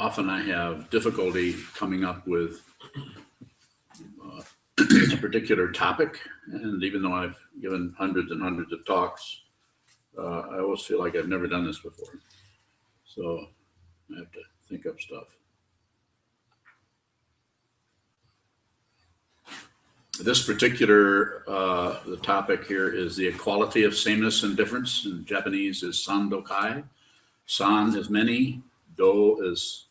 often I have difficulty coming up with a particular topic. And even though I've given hundreds and hundreds of talks, I always feel like I've never done this before. So I have to think up stuff. This particular, the topic here is the equality of sameness and difference. In Japanese is Sandokai. San is many, do is,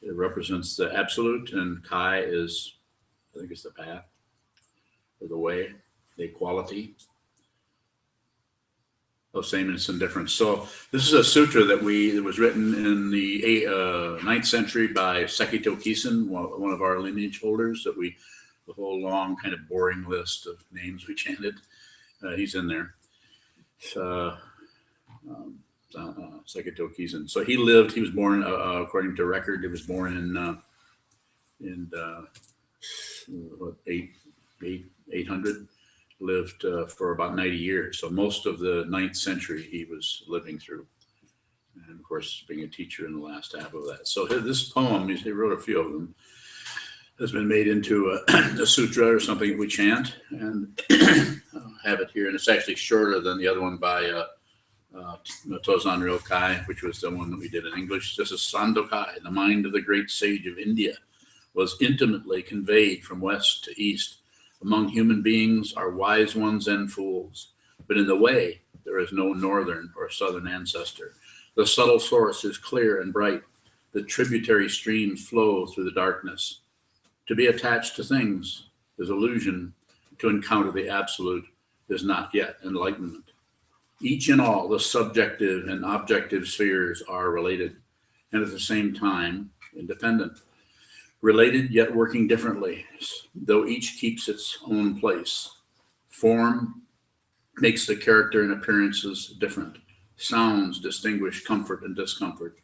it represents the absolute, and kai is, I think it's the path, or the way, the equality of sameness and difference. So this is a sutra that was written in the 9th century by Sekito Kisen, one of our lineage holders, that the whole long kind of boring list of names we chanted, he's in there. Sekito Kisen. So he was born, according to record, he was born in 800. Lived for about 90 years. So most of the 9th century he was living through. And of course, being a teacher in the last half of that. So this poem, he wrote a few of them, has been made into a sutra or something we chant. And I'll have it here. And it's actually shorter than the other one by Tozan Ryokai, which was the one that we did in English. This is Sandokai, the mind of the great sage of India, was intimately conveyed from west to east. Among human beings are wise ones and fools, but in the way there is no northern or southern ancestor. The subtle source is clear and bright. The tributary streams flow through the darkness. To be attached to things is illusion. To encounter the absolute is not yet enlightenment. Each and all the subjective and objective spheres are related, and at the same time independent. Related yet working differently, though each keeps its own place. Form makes the character and appearances different. Sounds distinguish comfort and discomfort.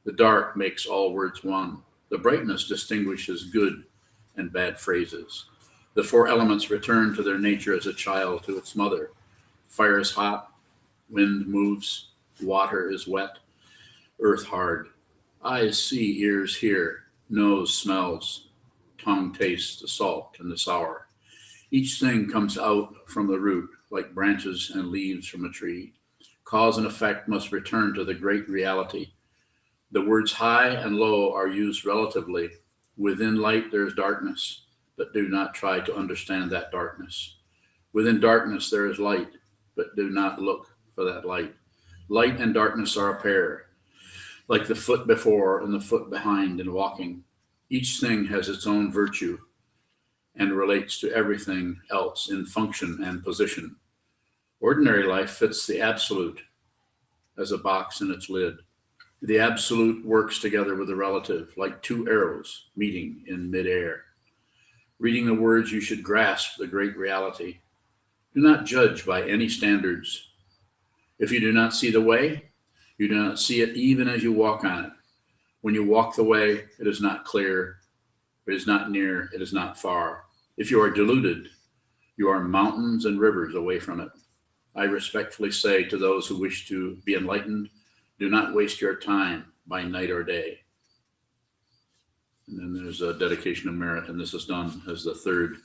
The dark makes all words one. The brightness distinguishes good and bad phrases. The four elements return to their nature as a child to its mother. Fire is hot, wind moves, water is wet, earth hard. Eyes see, ears hear. Nose smells, tongue tastes the salt and the sour. Each thing comes out from the root, like branches and leaves from a tree. Cause and effect must return to the great reality. The words high and low are used relatively. Within light there is darkness, but do not try to understand that darkness. Within darkness there is light, but do not look for that light. Light and darkness are a pair, like the foot before and the foot behind in walking. Each thing has its own virtue and relates to everything else in function and position. Ordinary life fits the absolute as a box in its lid. The absolute works together with the relative, like two arrows meeting in midair. Reading the words, you should grasp the great reality. Do not judge by any standards. If you do not see the way, you do not see it even as you walk on it. When you walk the way, it is not clear, it is not near, it is not far. If you are deluded, you are mountains and rivers away from it. I respectfully say to those who wish to be enlightened, do not waste your time by night or day. And then there's a dedication of merit, and this is done as the third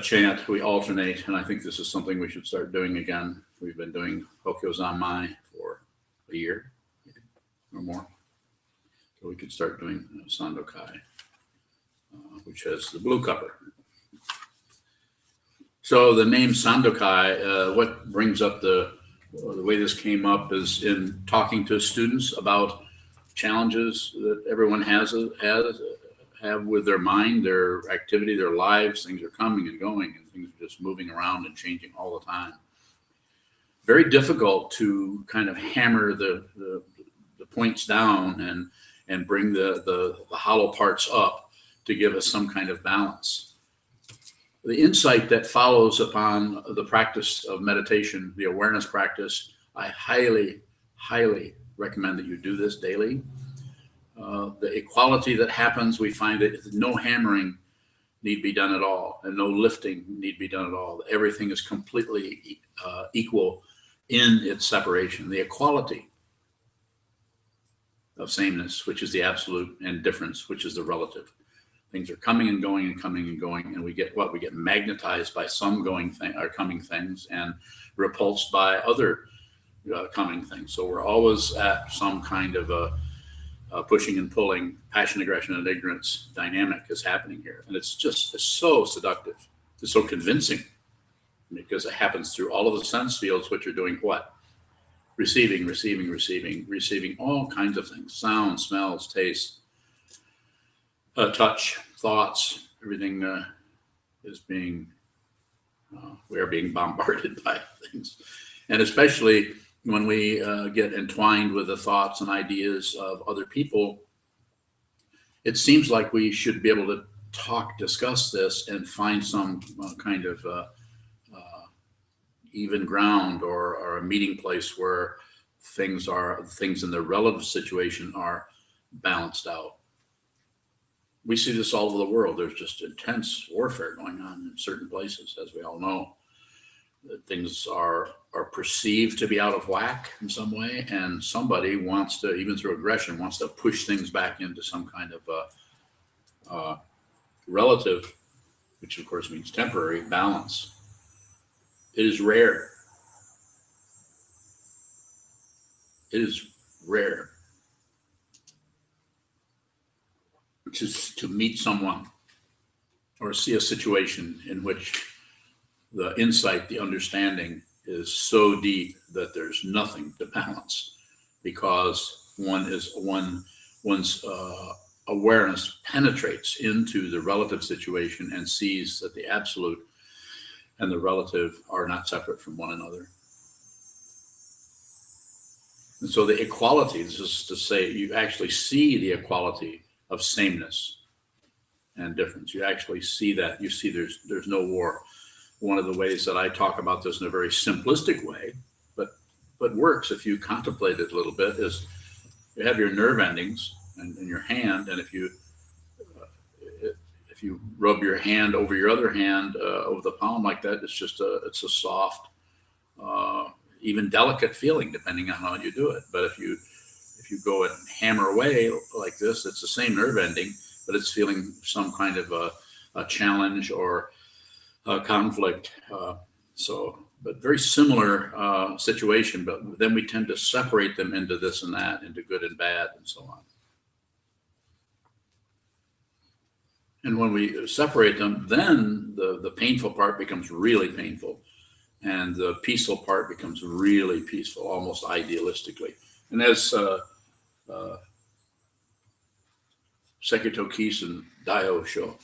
chant. We alternate, and I think this is something we should start doing again. We've been doing Hokkyo Zanmai for a year or more. So we could start doing Sandokai, which has the blue cover. So the name Sandokai, what brings up the way this came up is in talking to students about challenges that everyone have with their mind, their activity, their lives. Things are coming and going, and things are just moving around and changing all the time. Very difficult to kind of hammer the points down and bring the hollow parts up to give us some kind of balance. The insight that follows upon the practice of meditation, the awareness practice, I highly, highly recommend that you do this daily. The equality that happens, we find that no hammering need be done at all, and no lifting need be done at all. Everything is completely equal in its separation. The equality of sameness, which is the absolute, and difference, which is the relative. Things are coming and going and coming and going, and we get what? We get magnetized by some coming things and repulsed by other coming things. So we're always at some kind of a pushing and pulling, passion, aggression, and ignorance dynamic is happening here. And it's so seductive. It's so convincing because it happens through all of the sense fields, which are doing what? Receiving all kinds of things: sound, smells, taste, touch, thoughts. Everything is being, we are being bombarded by things. And especially when we get entwined with the thoughts and ideas of other people, it seems like we should be able to discuss this and find some kind of even ground or a meeting place where things in the relative situation are balanced out. We see this all over the world. There's just intense warfare going on in certain places, as we all know. Things are perceived to be out of whack in some way, and somebody wants to, even through aggression, wants to push things back into some kind of relative, which of course means temporary, balance. It is rare. It is rare to meet someone or see a situation in which the insight, the understanding is so deep that there's nothing to balance, because one's awareness penetrates into the relative situation and sees that the absolute and the relative are not separate from one another. And so the equality, this is to say, you actually see the equality of sameness and difference. You actually see that. You see there's no war. One of the ways that I talk about this in a very simplistic way, but works if you contemplate it a little bit, is you have your nerve endings in your hand, and if you rub your hand over your other hand over the palm like that, it's a soft, even delicate feeling depending on how you do it. But if you go and hammer away like this, it's the same nerve ending, but it's feeling some kind of a challenge or a conflict. But very similar situation, but then we tend to separate them into this and that, into good and bad and so on. And when we separate them, then the painful part becomes really painful, and the peaceful part becomes really peaceful, almost idealistically. And as Sekito Kisen Dio show,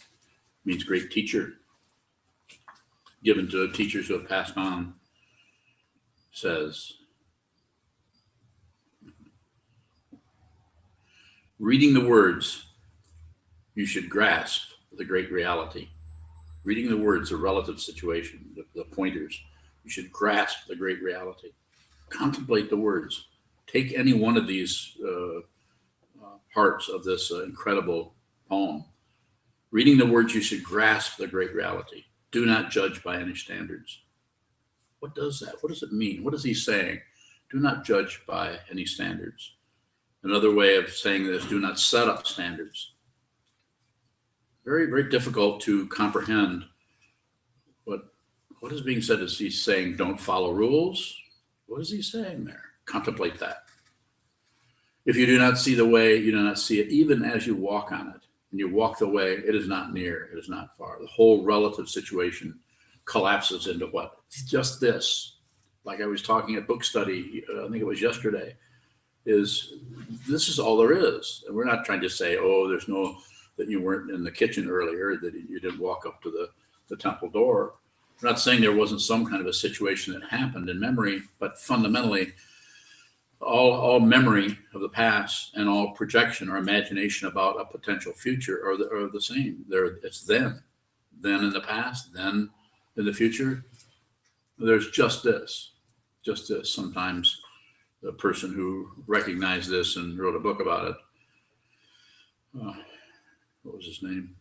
means great teacher, given to teachers who have passed on, says, reading the words, you should grasp the great reality. Reading the words, the relative situation, the pointers, you should grasp the great reality. Contemplate the words. Take any one of these parts of this incredible poem. Reading the words, you should grasp the great reality. Do not judge by any standards. What does that? What does it mean? What is he saying? Do not judge by any standards. Another way of saying this, do not set up standards. Very, very difficult to comprehend. But what is being said? Is he saying don't follow rules? What is he saying there? Contemplate that. If you do not see the way, you do not see it, even as you walk on it. And you walk the way, it is not near, it is not far. The whole relative situation collapses into what? Just this. Like I was talking at book study, I think it was yesterday, this is all there is. And we're not trying to say, that you weren't in the kitchen earlier, that you didn't walk up to the temple door. We're not saying there wasn't some kind of a situation that happened in memory, but fundamentally, all memory of the past and all projection or imagination about a potential future are the same. It's then in the past, then in the future. There's just this. Sometimes the person who recognized this and wrote a book about it, what was his name?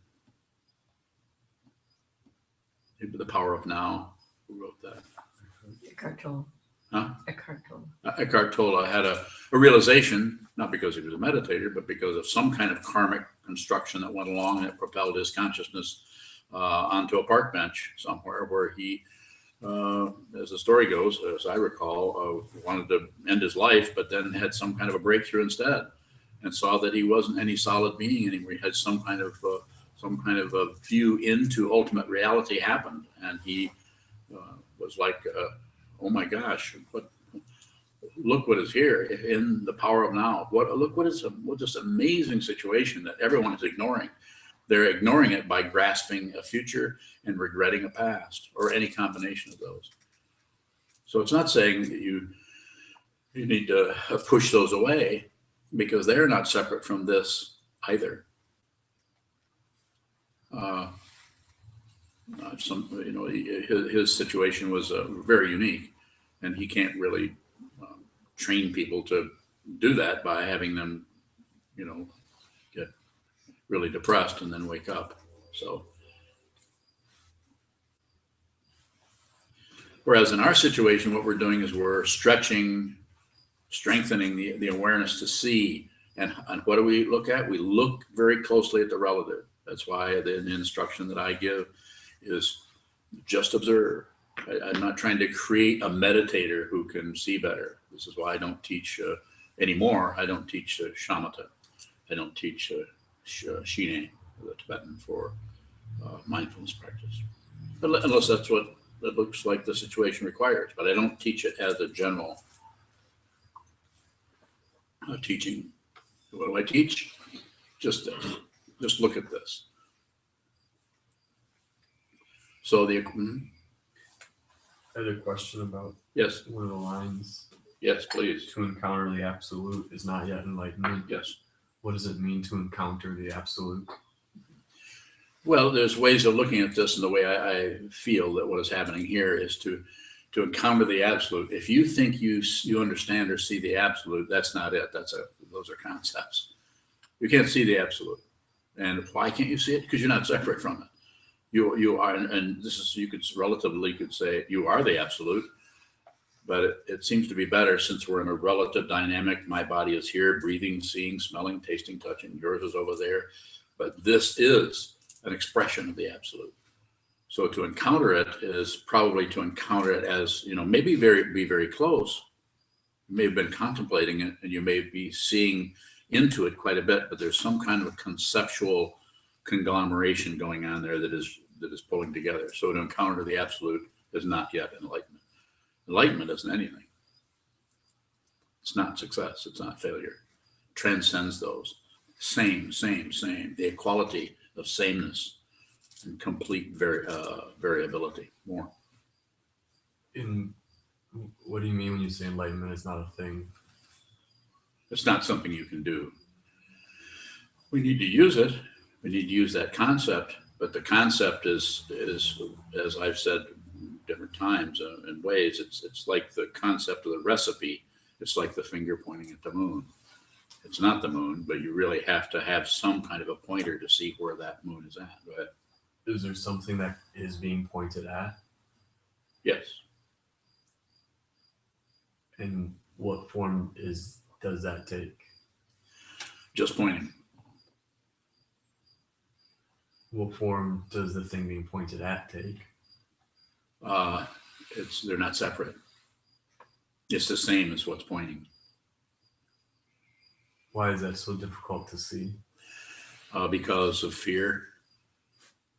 The Power of Now. Who wrote that? Eckhart Tolle. Huh? Eckhart Tolle. Eckhart Tolle had a realization, not because he was a meditator, but because of some kind of karmic construction that went along and it propelled his consciousness onto a park bench somewhere where he, as the story goes, as I recall, wanted to end his life, but then had some kind of a breakthrough instead, and saw that he wasn't any solid being anymore. He had some kind of a view into ultimate reality happened, and he was like, "Oh my gosh, look what is here in the power of now. Look what this amazing situation that everyone is ignoring. They're ignoring it by grasping a future and regretting a past, or any combination of those. So it's not saying that you need to push those away, because they're not separate from this either. His situation was very unique, and he can't really train people to do that by having them, get really depressed and then wake up. So, whereas in our situation, what we're doing is we're strengthening the awareness to see. And what do we look at? We look very closely at the relative. That's why the instruction that I give is just observe. I'm not trying to create a meditator who can see better. This is why I don't teach anymore. I don't teach shamatha. I don't teach shine, the Tibetan, for mindfulness practice, unless that's what it looks like the situation requires. But I don't teach it as a general teaching. What do I teach? Just this. Just look at this. So I had a question about yes, one of the lines. Yes, please. To encounter the absolute is not yet enlightenment. Yes. What does it mean to encounter the absolute? Well, there's ways of looking at this, and the way I feel that what is happening here is to encounter the absolute. If you think you understand or see the absolute, that's not it. Those are concepts. You can't see the absolute. And why can't you see it? Because you're not separate from it. You are, and this is, you could say you are the absolute, but it seems to be better since we're in a relative dynamic. My body is here, breathing, seeing, smelling, tasting, touching. Yours is over there, but this is an expression of the absolute. So to encounter it is probably to encounter it as, maybe be very close. You may have been contemplating it, and you may be seeing into it quite a bit, but there's some kind of a conceptual conglomeration going on there that is pulling together. So to encounter the absolute is not yet enlightenment. Enlightenment isn't anything. It's not success. It's not failure. It transcends those. Same. The equality of sameness and complete variability. More. What do you mean when you say enlightenment is not a thing? It's not something you can do. We need to use it. We need to use that concept, but the concept is as I've said different times in ways, it's like the concept of the recipe. It's like the finger pointing at the moon. It's not the moon, but you really have to have some kind of a pointer to see where that moon is at. Go ahead. Is there something that is being pointed at? Yes. And what form does that take? Just pointing. What form does the thing being pointed at take? They're not separate. It's the same as what's pointing. Why is that so difficult to see? Because of fear.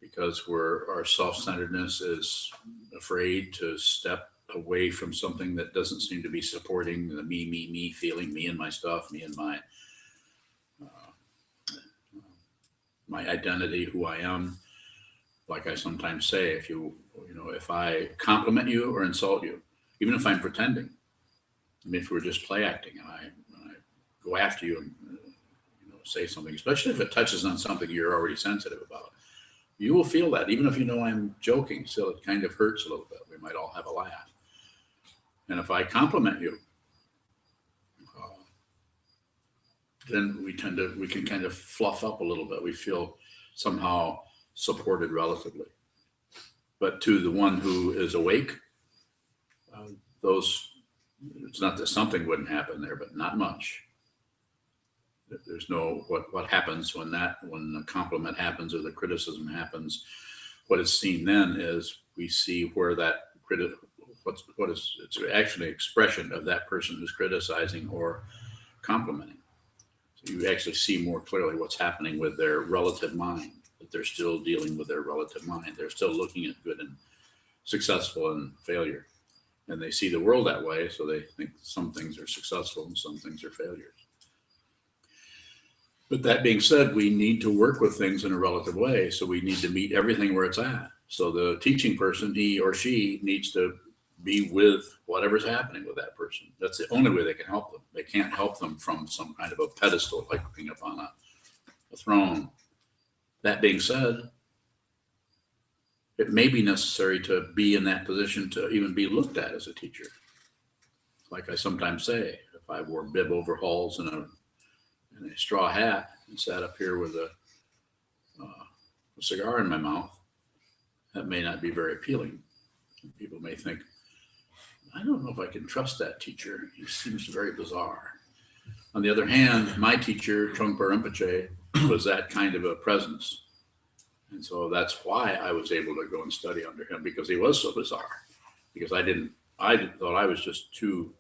Because our self-centeredness is afraid to step away from something that doesn't seem to be supporting the me feeling, me and my stuff, me and my identity, who I am. Like I sometimes say, if I compliment you or insult you, even if I'm pretending, if we're just play acting and I go after you and say something, especially if it touches on something you're already sensitive about, you will feel that. Even if you know I'm joking, still it kind of hurts a little bit. We might all have a laugh. And if I compliment you, then we can kind of fluff up a little bit. We feel somehow supported relatively. But to the one who is awake, those It's not that something wouldn't happen there, but not much. There's no, what happens when the compliment happens or the criticism happens, what is seen then is we see where that it's actually an expression of that person who's criticizing or complimenting. So you actually see more clearly what's happening with their relative mind, that they're still dealing with their relative mind. They're still looking at good and successful and failure. And they see the world that way, so they think some things are successful and some things are failures. But that being said, we need to work with things in a relative way, so we need to meet everything where it's at. So the teaching person, he or she, needs to be with whatever's happening with that person. That's the only way they can help them. They can't help them from some kind of a pedestal, like being up on a throne. That being said, it may be necessary to be in that position to even be looked at as a teacher. Like I sometimes say, if I wore bib overalls and a straw hat and sat up here with a cigar in my mouth, that may not be very appealing. People may think, I don't know if I can trust that teacher. He seems very bizarre. On the other hand, my teacher, Trungpa Rinpoche, was that kind of a presence. And so that's why I was able to go and study under him, because he was so bizarre. Because I thought I was just too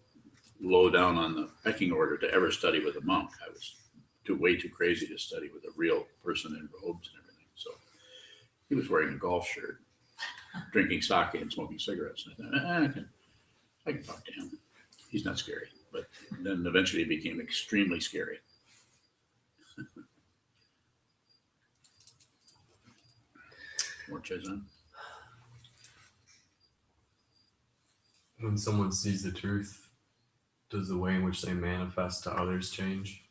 low down on the pecking order to ever study with a monk. I was way too crazy to study with a real person in robes and everything. So he was wearing a golf shirt, drinking sake and smoking cigarettes. And I thought, I can talk to him. He's not scary. But then eventually he became extremely scary. More Chizan. When someone sees the truth, does the way in which they manifest to others change?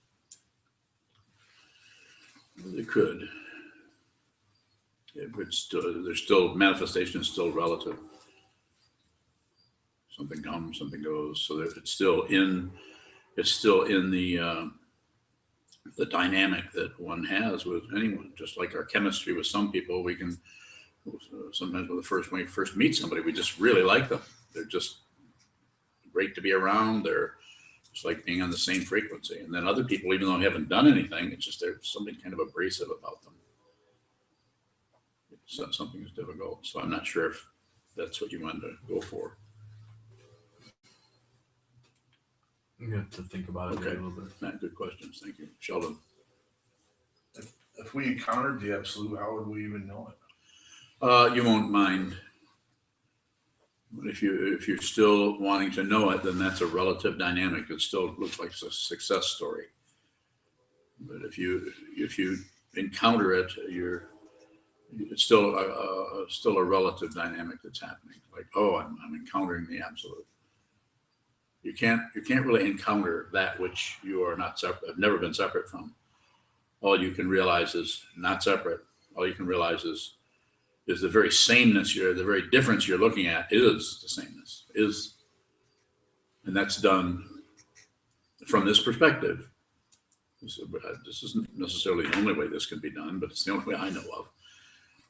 It could. There's still, manifestation is still relative. Something comes, something goes. So it's still in the dynamic that one has with anyone. Just like our chemistry with some people, we can sometimes when we first meet somebody, we just really like them. They're just great to be around. They're just like being on the same frequency. And then other people, even though they haven't done anything, it's just there's something kind of abrasive about them. Something is difficult. So I'm not sure if that's what you wanted to go for. You have to think about it a little bit. Good questions. Thank you. Sheldon. If we encountered the absolute, how would we even know it? You won't mind. But if you're still wanting to know it, then that's a relative dynamic. It still looks like it's a success story. But if you encounter it, it's still a relative dynamic that's happening. Like, oh, I'm encountering the absolute. You can't really encounter that which you are not separate, have never been separate from. All you can realize is not separate. All you can realize is the very sameness the very difference you're looking at is the sameness, and that's done from this perspective. This isn't necessarily the only way this can be done, but it's the only way I know of,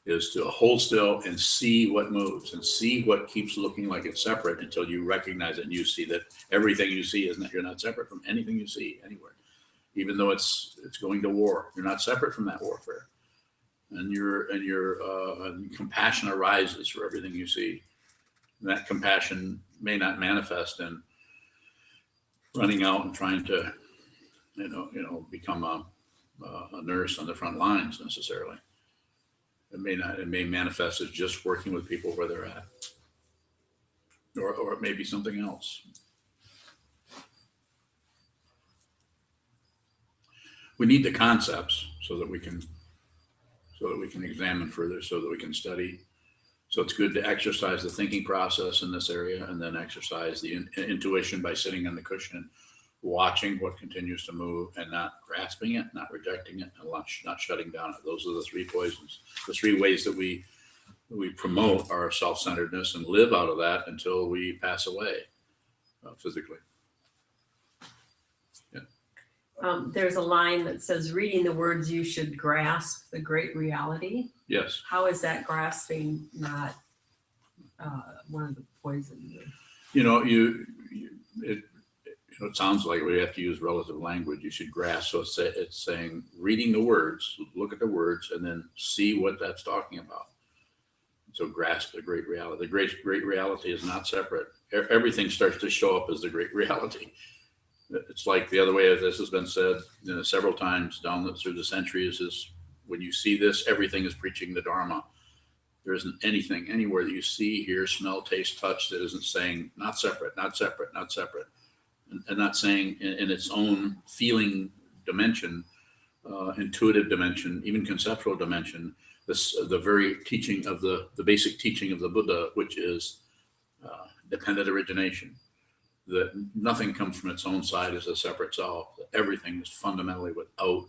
is to hold still and see what moves and see what keeps looking like it's separate until you recognize it and you see that everything you see you're not separate from anything you see anywhere. Even though it's going to war, you're not separate from that warfare. And compassion arises for everything you see. And that compassion may not manifest in running out and trying to, become a nurse on the front lines necessarily. It may not. It may manifest as just working with people where they're at, or it may be something else. We need the concepts so that we can examine further, so that we can study. So it's good to exercise the thinking process in this area, and then exercise the intuition by sitting on the cushion and watching what continues to move and not grasping it, not rejecting it, and not shutting down it. Those are the three poisons, the three ways that we promote our self-centeredness and live out of that until we pass away physically. There's a line that says, reading the words, you should grasp the great reality. Yes. How is that grasping not one of the poisons? You know, it sounds like we have to use relative language. You should grasp. So it's saying, reading the words, look at the words, and then see what that's talking about. So grasp the great reality. The great reality is not separate. Everything starts to show up as the great reality. It's like the other way, as this has been said several times down through the centuries, is when you see this, everything is preaching the dharma. There isn't anything anywhere that you see, hear, smell, taste, touch that isn't saying not separate, not separate, not separate. And not saying in its own feeling dimension, intuitive dimension, even conceptual dimension, the very teaching of the basic teaching of the Buddha, which is dependent origination, that nothing comes from its own side as a separate self, that everything is fundamentally without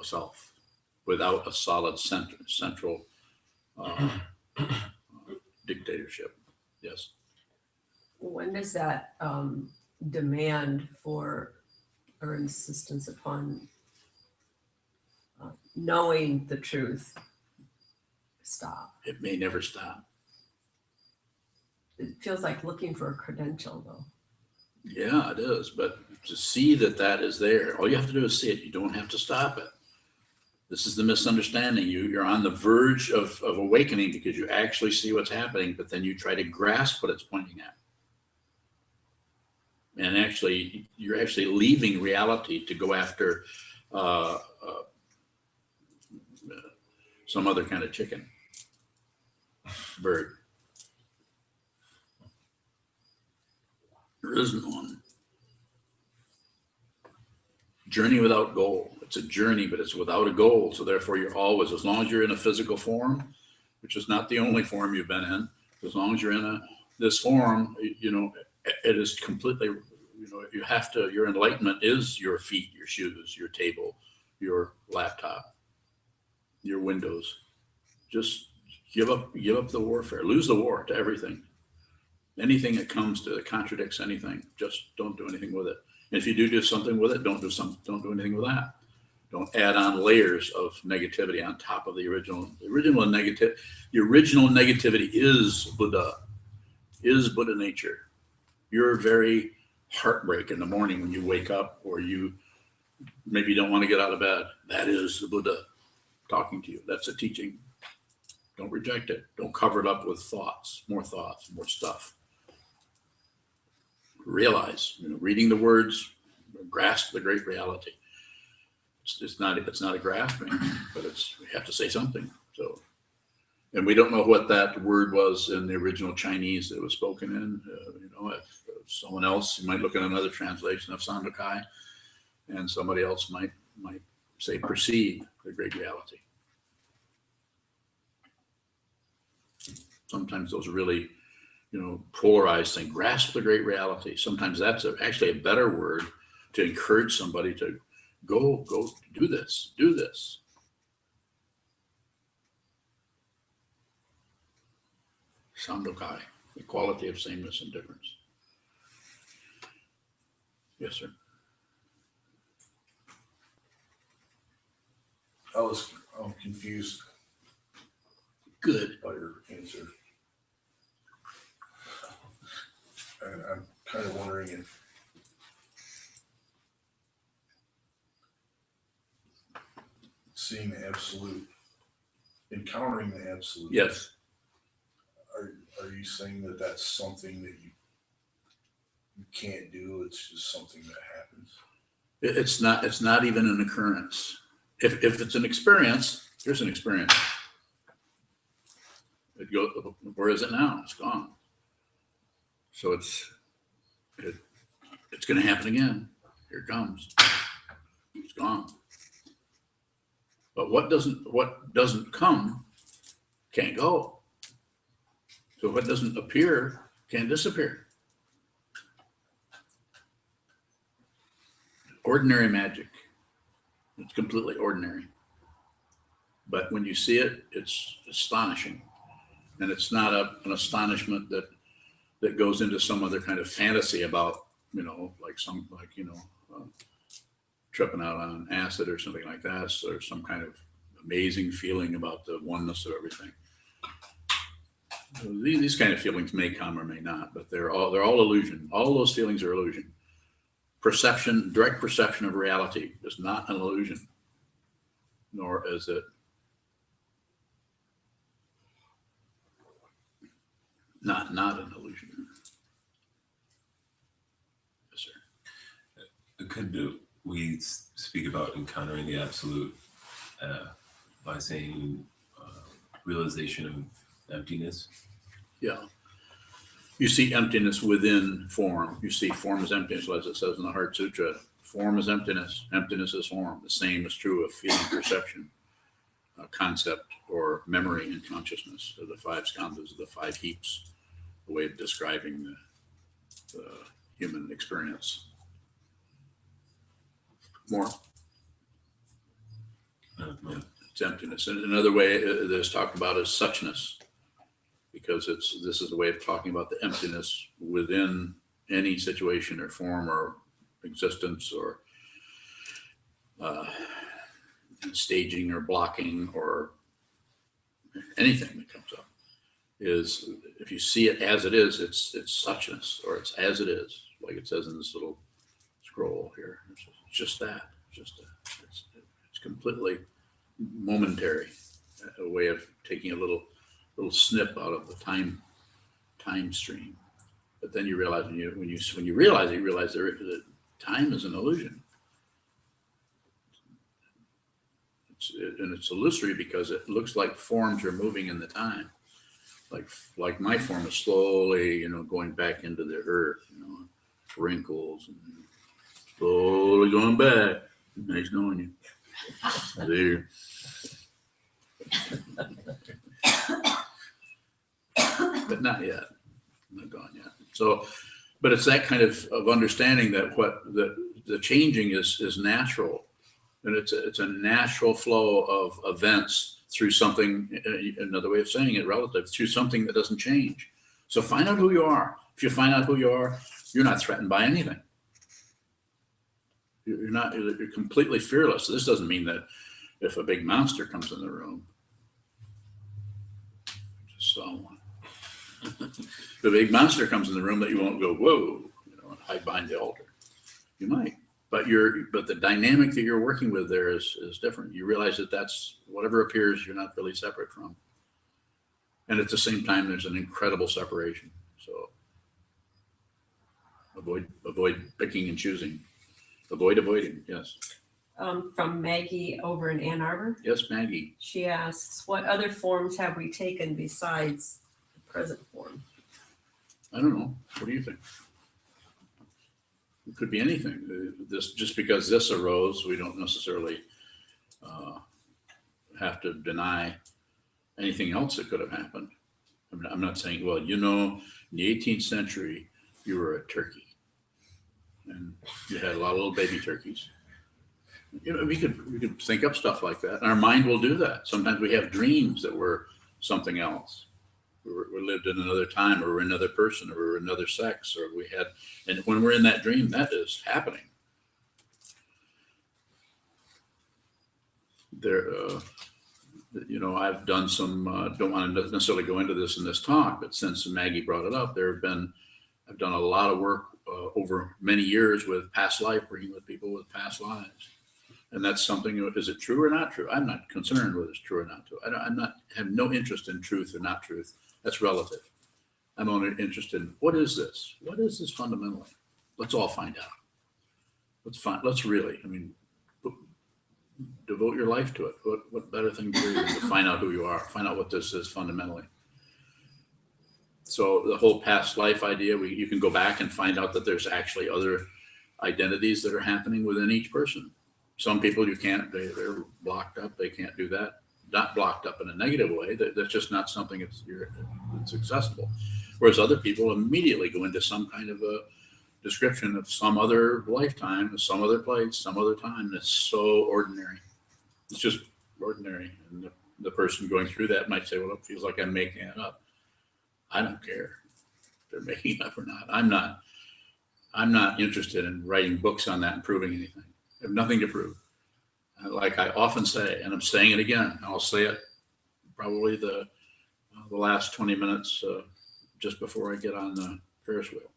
a self, without a solid central dictatorship. Yes. When does that demand for or insistence upon knowing the truth stop? It may never stop. It feels like looking for a credential, though. Yeah, it is. But to see that is there, all you have to do is see it. You don't have to stop it. This is the misunderstanding. You're on the verge of awakening because you actually see what's happening, but then you try to grasp what it's pointing at. And actually, you're actually leaving reality to go after some other kind of chicken, bird. There isn't one. Journey without goal. It's a journey, but it's without a goal. So therefore, you're always, as long as you're in a physical form, which is not the only form you've been in, as long as you're in this form, it is completely, you have to, your enlightenment is your feet, your shoes, your table, your laptop, your windows. Just give up the warfare, lose the war to everything. Anything that comes that contradicts anything, just don't do anything with it. And if you do something with it, don't do anything with that. Don't add on layers of negativity on top of the original. The original negativity is Buddha nature. Your very heartbreak in the morning when you wake up, or you maybe don't want to get out of bed, that is the Buddha talking to you. That's a teaching. Don't reject it. Don't cover it up with thoughts, more stuff. Realize, reading the words, grasp the great reality. It's not a grasping, but we have to say something. So, and we don't know what that word was in the original Chinese that it was spoken in. If someone else, you might look at another translation of Sandokai, and somebody else might say perceive the great reality. Sometimes those are really, polarized things. Grasp the great reality. Sometimes that's actually a better word to encourage somebody to go do this. Sandokai, the quality of sameness and difference. Yes, sir. I'm confused Good. by your answer. And I'm kind of wondering if seeing the absolute, encountering the absolute. Yes. Are you saying that that's something that you can't do? It's just something that happens. It's not even an occurrence. If it's an experience, here's an experience. Where is it now? It's gone. So it's going to happen again. Here it comes. It's gone. But what doesn't come can't go. So what doesn't appear can disappear. Ordinary magic. It's completely ordinary. But when you see it, it's astonishing. And it's not an astonishment that goes into some other kind of fantasy about, tripping out on acid or something like that, or some kind of amazing feeling about the oneness of everything. These kind of feelings may come or may not, but they're all illusion. All those feelings are illusion. Perception, direct perception of reality is not an illusion, nor is it not an illusion. Yes, sir. Could we speak about encountering the absolute by saying realization of emptiness? Yeah. You see emptiness within form. You see form as emptiness, as it says in the Heart Sutra. Form is emptiness. Emptiness is form. The same is true of feeling, perception, concept, or memory and consciousness. So the 5 skandhas, the 5 heaps, a way of describing the human experience. More. It's emptiness. And another way that is talked about is suchness, because this is a way of talking about the emptiness within any situation or form or existence or staging or blocking or anything that comes up. Is if you see it as it is, it's suchness, or it's as it is, like it says in this little scroll here. It's just that. It's completely momentary, a way of taking a little snip out of the time stream. But then you realize when you realize it, you realize that time is an illusion. It's illusory because it looks like forms are moving in the time. Like my form is slowly, going back into the earth, wrinkles and slowly going back. Nice knowing you. There. But not yet. I'm not gone yet. So, but it's that kind of understanding that the changing is natural, and it's a natural flow of events through something. Another way of saying it, relative, through something that doesn't change. So find out who you are. If you find out who you are, you're not threatened by anything. You're completely fearless. This doesn't mean that if a big monster comes in the room, just saw one. If a big monster comes in the room, that you won't go, whoa, and hide behind the altar. You might, but the dynamic that you're working with there is different. You realize that that's whatever appears, you're not really separate from. And at the same time, there's an incredible separation. So avoid picking and choosing. Avoid avoiding, yes. From Maggie over in Ann Arbor. Yes, Maggie. She asks, what other forms have we taken besides the present form? I don't know. What do you think? It could be anything. Just because this arose, we don't necessarily have to deny anything else that could have happened. I'm not saying, well, in the 18th century, you were a turkey. And you had a lot of little baby turkeys. We could think up stuff like that. And our mind will do that. Sometimes we have dreams that we're something else. We lived in another time, or we're another person, or we're another sex, and when we're in that dream, that is happening. I've done some, don't want to necessarily go into this in this talk, but since Maggie brought it up, I've done a lot of work over many years with past life, working with people with past lives. And that's something, is it true or not true? I'm not concerned whether it's true or not true. Have no interest in truth or not truth. That's relative. I'm only interested in, what is this? What is this fundamentally? Let's all find out. Let's really, devote your life to it. What better thing to do than to find out who you are, find out what this is fundamentally. So the whole past life idea, you can go back and find out that there's actually other identities that are happening within each person. Some people you can't, they're blocked up, they can't do that. Not blocked up in a negative way, that's just not something that's accessible. Whereas other people immediately go into some kind of a description of some other lifetime, some other place, some other time that's so ordinary. It's just ordinary. And the person going through that might say, well, it feels like I'm making it up. I don't care if they're making it up or not. I'm not interested in writing books on that and proving anything. I have nothing to prove. Like I often say, and I'm saying it again, I'll say it probably the last 20 minutes just before I get on the Ferris wheel.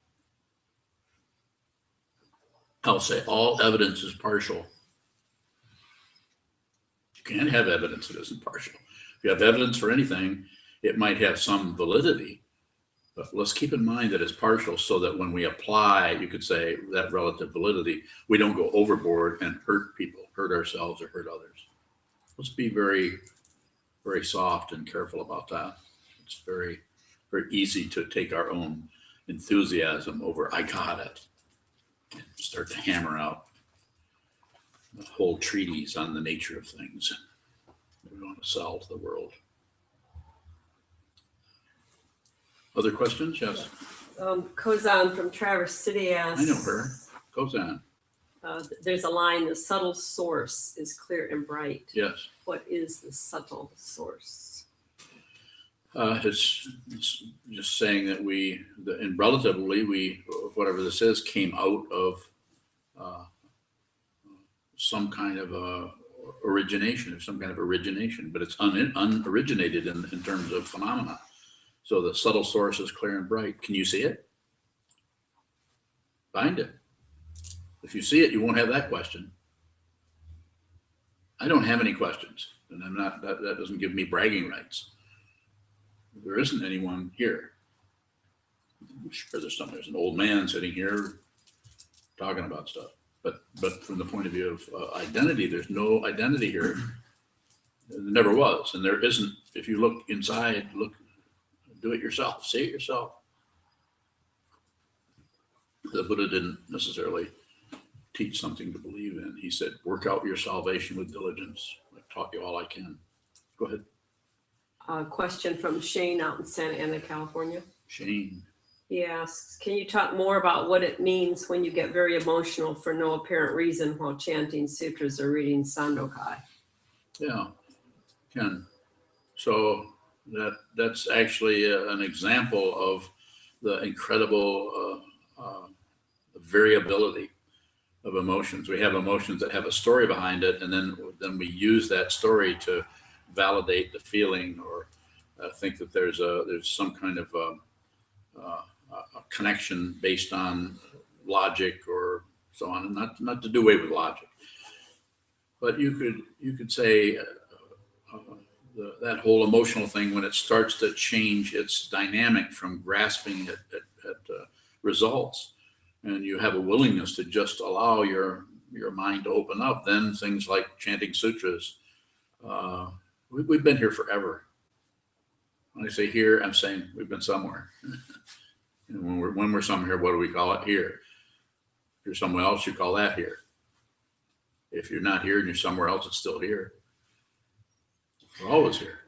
I'll say all evidence is partial. You can't have evidence that isn't partial. If you have evidence for anything, it might have some validity, but let's keep in mind that it's partial so that when we apply, you could say that relative validity, we don't go overboard and hurt people, hurt ourselves or hurt others. Let's be very, very soft and careful about that. It's very, very easy to take our own enthusiasm over, I got it, and start to hammer out the whole treatise on the nature of things that we want to sell to the world. Other questions? Yes. Kozan from Traverse City asks. I know her. Sokuzan. There's a line, the subtle source is clear and bright. Yes. What is the subtle source? It's just saying that and relatively, whatever this is, came out of some kind of origination, but it's unoriginated in terms of phenomena. So the subtle source is clear and bright. Can you see it? Find it. If you see it, you won't have that question. I don't have any questions, and I'm not. That doesn't give me bragging rights. There isn't anyone here. I'm sure there's an old man sitting here talking about stuff. But from the point of view of identity, there's no identity here. There never was, and there isn't. If you look inside, do it yourself. See it yourself. The Buddha didn't necessarily teach something to believe in. He said, work out your salvation with diligence. I've taught you all I can. Go ahead. A question from Shane out in Santa Ana, California. Shane. He asks, can you talk more about what it means when you get very emotional for no apparent reason while chanting sutras or reading Sandokai? Yeah, Ken. So that's actually an example of the incredible variability of emotions. We have emotions that have a story behind it, and then we use that story to validate the feeling or think that there's some kind of a connection based on logic or so on, and not to do away with logic. But you could say that whole emotional thing, when it starts to change its dynamic from grasping at results, and you have a willingness to just allow your mind to open up, then things like chanting sutras, we've been here forever. When I say here, I'm saying we've been somewhere. And when we're somewhere, what do we call it? Here. If you're somewhere else, you call that here. If you're not here and you're somewhere else, it's still here. We're always here,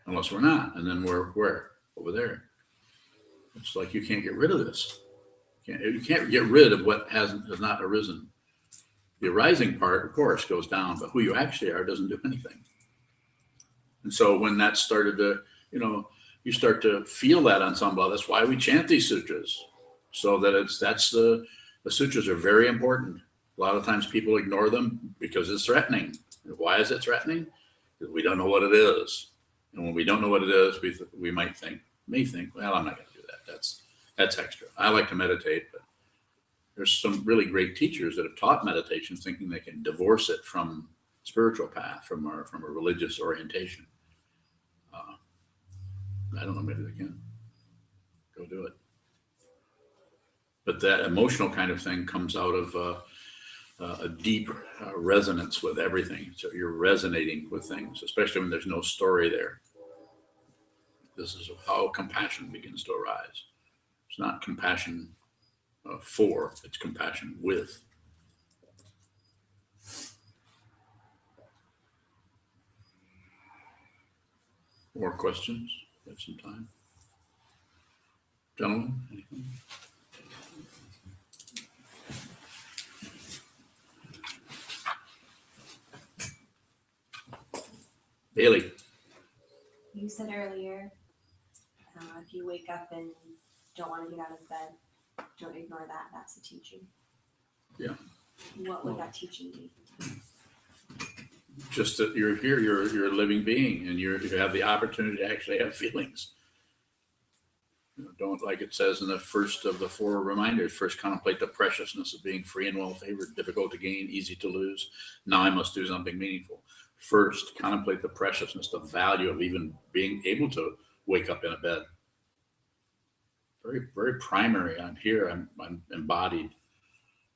unless we're not. And then we're where? Over there. It's like you can't get rid of this. You can't get rid of what has not arisen. The arising part, of course, goes down, but who you actually are doesn't do anything. And so when that started to, you start to feel that on some level. That's why we chant these sutras, so that the sutras are very important. A lot of times people ignore them because it's threatening. Why is it threatening? Because we don't know what it is. And when we don't know what it is, we may think, well, I'm not going to do that. That's extra. I like to meditate, but there's some really great teachers that have taught meditation thinking they can divorce it from spiritual path, from a religious orientation. I don't know, maybe they can. Go do it. But that emotional kind of thing comes out of a deep resonance with everything. So you're resonating with things, especially when there's no story there. This is how compassion begins to arise. It's not compassion for, it's compassion with. More questions? We have some time. Gentlemen, anything? Bailey. You said earlier, if you wake up and don't want to get out of bed, don't ignore that. That's a teaching. Yeah. What would that teaching be? just that you're here, you're a living being, and you have the opportunity to actually have feelings. Don't, like it says in the first of the 4 reminders, first contemplate the preciousness of being free and well favored, difficult to gain, easy to lose. Now I must do something meaningful. First, contemplate the preciousness, the value of even being able to wake up in a bed. Very, very primary. I'm here, I'm embodied.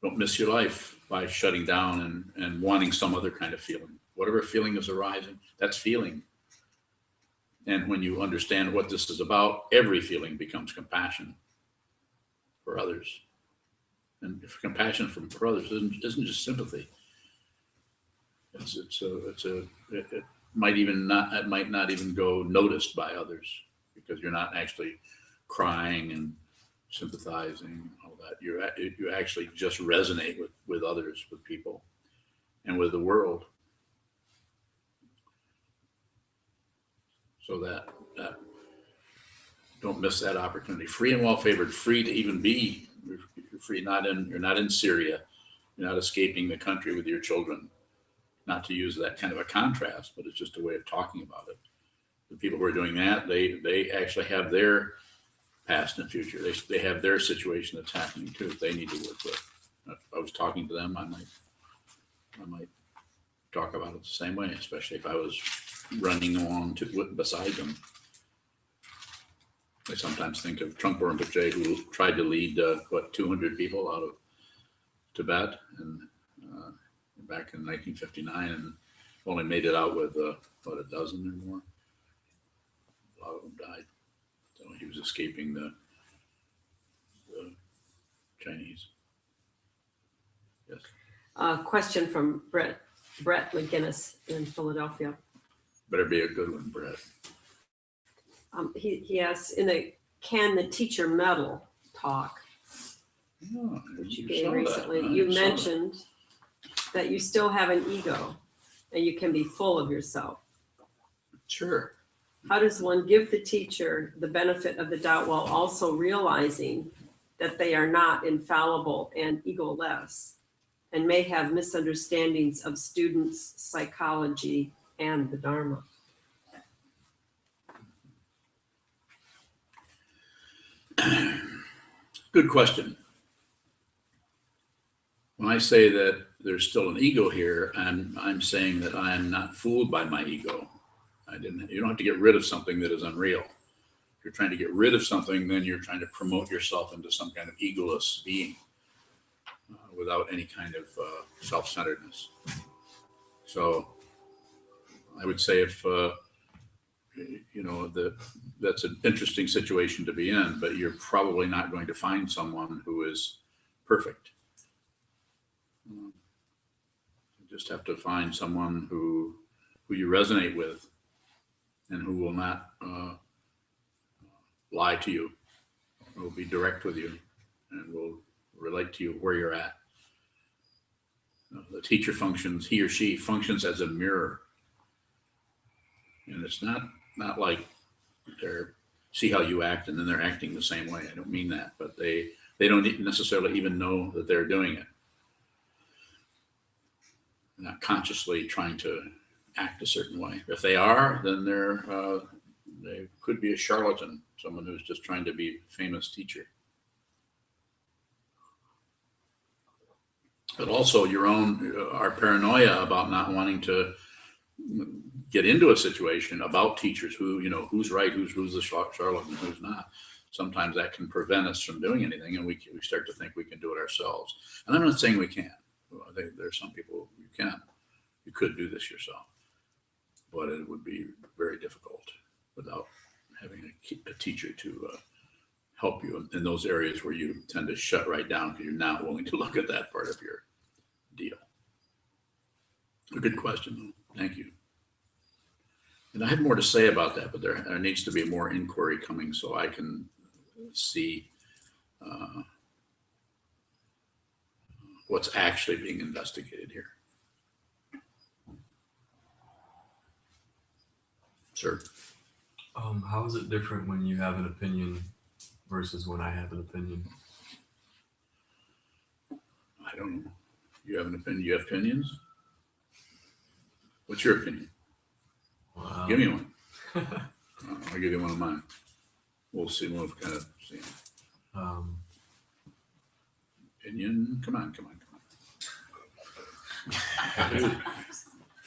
Don't miss your life by shutting down and wanting some other kind of feeling. Whatever feeling is arising, that's feeling. And when you understand what this is about, every feeling becomes compassion for others. And if compassion for others isn't just sympathy. It might not even go noticed by others, because you're not actually crying and sympathizing and all that. You actually just resonate with others, with people, and with the world. So that don't miss that opportunity. Free and well favored, free to even be. You're free. You're not in Syria. You're not escaping the country with your children. Not to use that kind of a contrast, but it's just a way of talking about it. The people who are doing that, they actually have their past and future. They have their situation that's happening too, that they need to work with. If I was talking to them, I might talk about it the same way, especially if I was running along beside them. I sometimes think of Trungpa Rinpoche, who tried to lead 200 people out of Tibet, and back in 1959, and only made it out with a dozen or more. A lot of them died. So he was escaping the Chinese. Yes. Question from Brett McGinnis in Philadelphia. Better be a good one, Brett. He asks, Can the Teacher Medal talk, Oh, which you you gave saw that. recently, I you saw mentioned that you still have an ego and you can be full of yourself. that. Sure. How does one give the teacher the benefit of the doubt while also realizing that they are not infallible and egoless and may have misunderstandings of students' psychology and the Dharma? Good question. When I say that there's still an ego here, I'm saying that I am not fooled by my ego. You don't have to get rid of something that is unreal. If you're trying to get rid of something, then you're trying to promote yourself into some kind of egoless being without any kind of self-centeredness. So I would say if that's an interesting situation to be in, but you're probably not going to find someone who is perfect. You just have to find someone who you resonate with and who will not lie to you, will be direct with you, and will relate to you where you're at. The teacher functions, he or she functions as a mirror. And it's not like they're see how you act and then they're acting the same way. I don't mean that, but they don't necessarily even know that they're doing it. They're not consciously trying to act a certain way. If they are, then they could be a charlatan, someone who's just trying to be a famous teacher. But also our paranoia about not wanting to get into a situation about teachers who's right, who's the charlatan, who's not. Sometimes that can prevent us from doing anything, and we start to think we can do it ourselves. And I'm not saying we can't. I think there's some people you could do this yourself, but it would be very difficult without having a teacher to help you in those areas where you tend to shut right down because you're not willing to look at that part of your deal. A good question, though. Thank you. And I have more to say about that, but there needs to be more inquiry coming so I can see what's actually being investigated here. Sure. How is it different when you have an opinion versus when I have an opinion? I don't know. You have an opinion? You have opinions? What's your opinion? Wow. Give me one. I'll give you one of mine. We'll see. We'll kind of see. Opinion. Come on.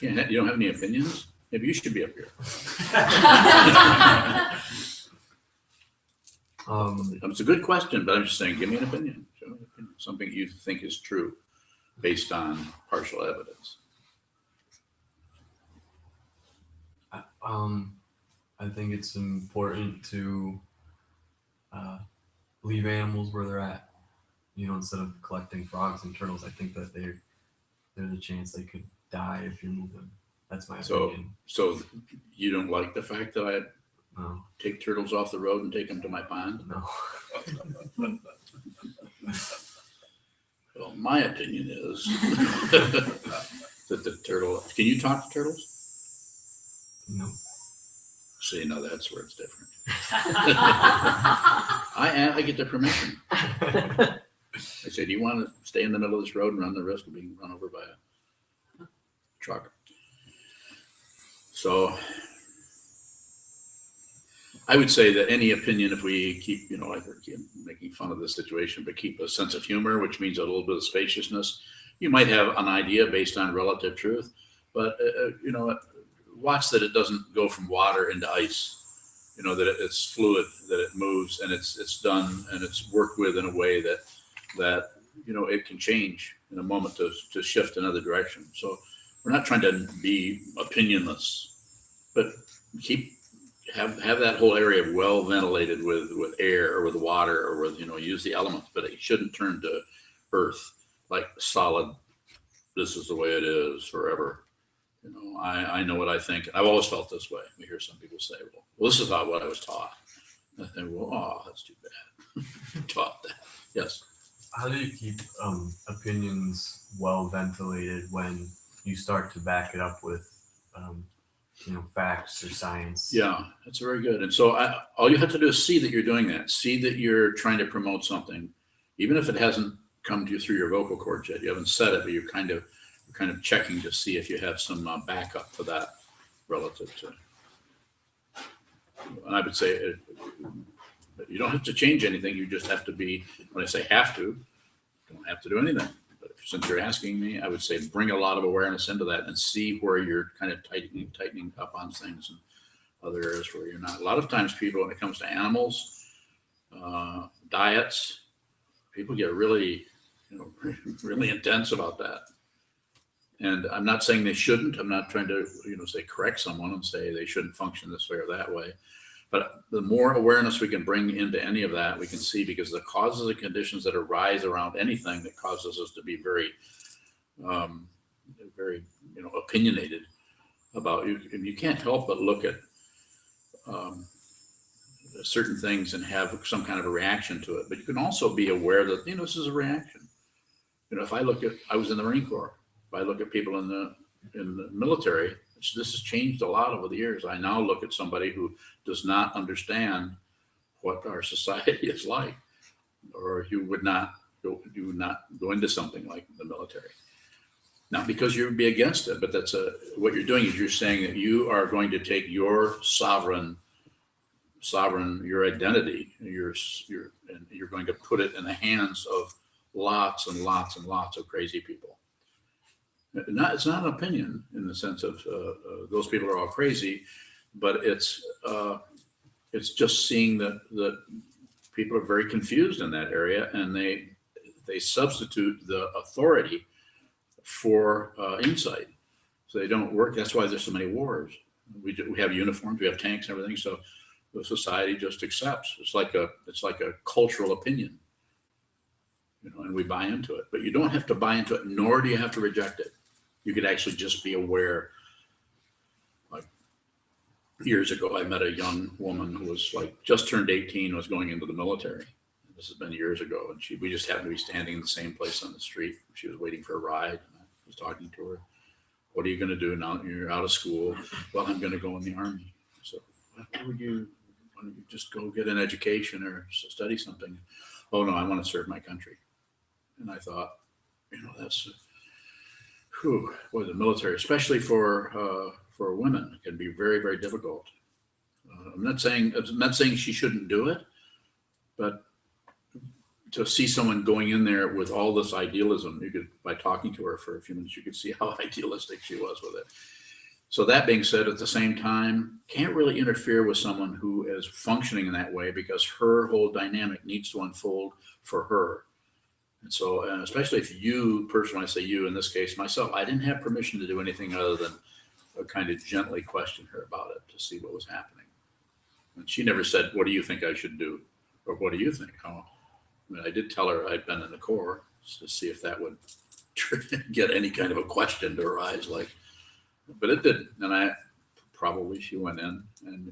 You don't have any opinions? Maybe you should be up here. It's a good question, but I'm just saying, give me an opinion. Show me an opinion. Something you think is true based on partial evidence. I think it's important to leave animals where they're at. You know, instead of collecting frogs and turtles, I think that there's a chance they could die if you move them. That's my opinion. So you don't like the fact that I No. take turtles off the road and take them to my pond? No. Well, my opinion is that the turtle. Can you talk to turtles? No. See, no, that's where it's different. I get their permission. I say, do you want to stay in the middle of this road and run the risk of being run over by a truck? So I would say that any opinion, if we keep, I keep making fun of the situation, but keep a sense of humor, which means a little bit of spaciousness, you might have an idea based on relative truth, but, watch that it doesn't go from water into ice, that it's fluid, that it moves, and it's done and it's worked with in a way that it can change in a moment to shift another direction. So we're not trying to be opinionless, but have that whole area well ventilated with air or with water or with, use the elements, but it shouldn't turn to earth like solid. This is the way it is forever. I know what I think. I've always felt this way. We hear some people say, well, this is not what I was taught. And I think, that's too bad. Taught that. Yes. How do you keep opinions well ventilated when you start to back it up with, facts or science? Yeah, that's very good. And so all you have to do is see that you're doing that. See that you're trying to promote something, even if it hasn't come to you through your vocal cords yet. You haven't said it, but you're kind of checking to see if you have some backup to that relative to. And I would say you don't have to change anything. You just have to be, when I say have to, don't have to do anything. But since you're asking me, I would say bring a lot of awareness into that and see where you're kind of tightening up on things and other areas where you're not. A lot of times people, when it comes to animals, diets, people get really, really intense about that. And I'm not saying they shouldn't. I'm not trying to, say correct someone and say they shouldn't function this way or that way. But the more awareness we can bring into any of that, we can see, because the causes and conditions that arise around anything that causes us to be very, very, opinionated about you. You can't help but look at certain things and have some kind of a reaction to it. But you can also be aware that, this is a reaction. If I was in the Marine Corps. If I look at people in the military, this has changed a lot over the years. I now look at somebody who does not understand what our society is like, or you would not go into something like the military. Not because you would be against it, but what you're doing is you're saying that you are going to take your sovereign, your identity, and you're going to put it in the hands of lots and lots and lots of crazy people. It's not an opinion in the sense of those people are all crazy, but it's just seeing that people are very confused in that area, and they substitute the authority for insight. So they don't work. That's why there's so many wars. We have uniforms, we have tanks and everything. So the society just accepts. It's like a cultural opinion, and we buy into it. But you don't have to buy into it, nor do you have to reject it. You could actually just be aware. Like years ago, I met a young woman who was just turned 18, was going into the military. This has been years ago, and we just happened to be standing in the same place on the street. She was waiting for a ride, and I was talking to her. What are you going to do now that you're out of school? Well, I'm going to go in the Army. So why don't you just go get an education or study something? Oh no, I want to serve my country. And I thought, that's Boy, the military, especially for women, can be very, very difficult. I'm not saying she shouldn't do it, but to see someone going in there with all this idealism, you could, by talking to her for a few minutes, you could see how idealistic she was with it. So that being said, at the same time, can't really interfere with someone who is functioning in that way, because her whole dynamic needs to unfold for her. And so, and especially if you, personally, I say you, in this case, myself, I didn't have permission to do anything other than kind of gently question her about it to see what was happening. And she never said, what do you think I should do? Or what do you think? I mean, I did tell her I'd been in the Corps to see if that would get any kind of a question to arise, like, but it didn't. And she went in, and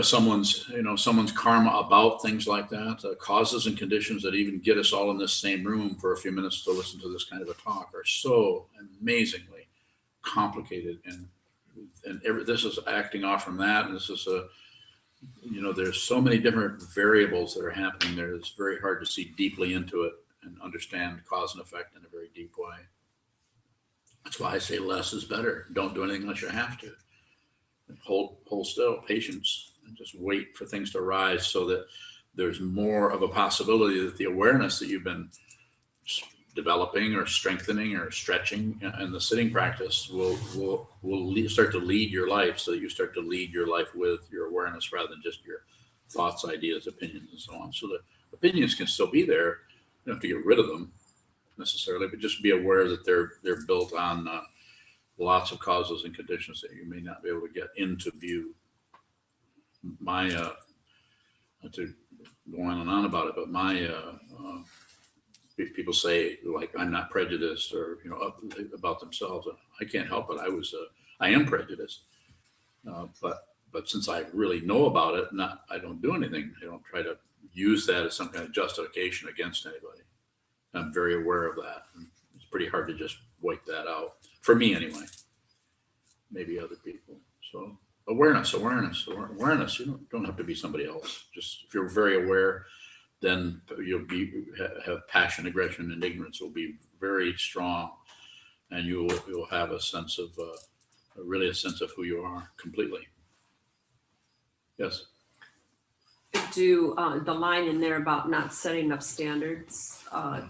someone's karma about things like that, causes and conditions that even get us all in this same room for a few minutes to listen to this kind of a talk are so amazingly complicated. And this is acting off from that. And this is there's so many different variables that are happening there. It's very hard to see deeply into it and understand cause and effect in a very deep way. That's why I say less is better. Don't do anything unless you have to. Hold still, patience, and just wait for things to arise, so that there's more of a possibility that the awareness that you've been developing or strengthening or stretching in the sitting practice will start to lead your life, so that you start to lead your life with your awareness rather than just your thoughts, ideas, opinions, and so on. So the opinions can still be there. You don't have to get rid of them necessarily, but just be aware that they're built on lots of causes and conditions that you may not be able to get into view. Not to go on and on about it, but people say, like, I'm not prejudiced, or about themselves. I can't help it. I am prejudiced, but since I really know about it, I don't do anything. I don't try to use that as some kind of justification against anybody. I'm very aware of that. It's pretty hard to just wipe that out, for me anyway. Maybe other people. So awareness. You don't have to be somebody else. Just if you're very aware, then you'll have passion, aggression, and ignorance will be very strong, and you'll have a sense of really a sense of who you are completely. Yes. Do the line in there about not setting up standards,